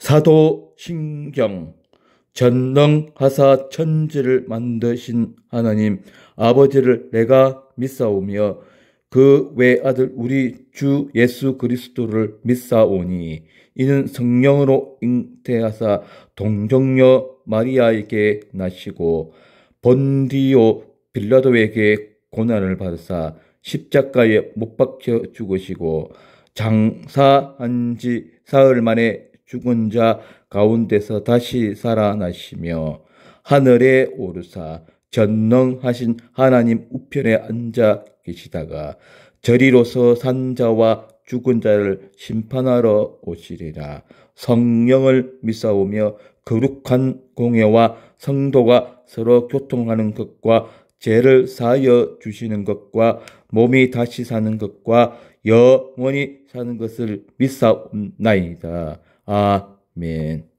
사도신경. 전능하사 천지를 만드신 하나님 아버지를 내가 믿사오며 그 외아들 우리 주 예수 그리스도를 믿사오니 이는 성령으로 잉태하사 동정녀 마리아에게 나시고 본디오 빌라도에게 고난을 받으사 십자가에 못 박혀 죽으시고 장사한 지 사흘 만에 죽은 자 가운데서 다시 살아나시며 하늘에 오르사 전능하신 하나님 우편에 앉아 계시다가 저리로서 산 자와 죽은 자를 심판하러 오시리라. 성령을 믿사오며 거룩한 공예와 성도가 서로 교통하는 것과 죄를 사하여 주시는 것과 몸이 다시 사는 것과 영원히 사는 것을 믿사옵나이다. 아멘.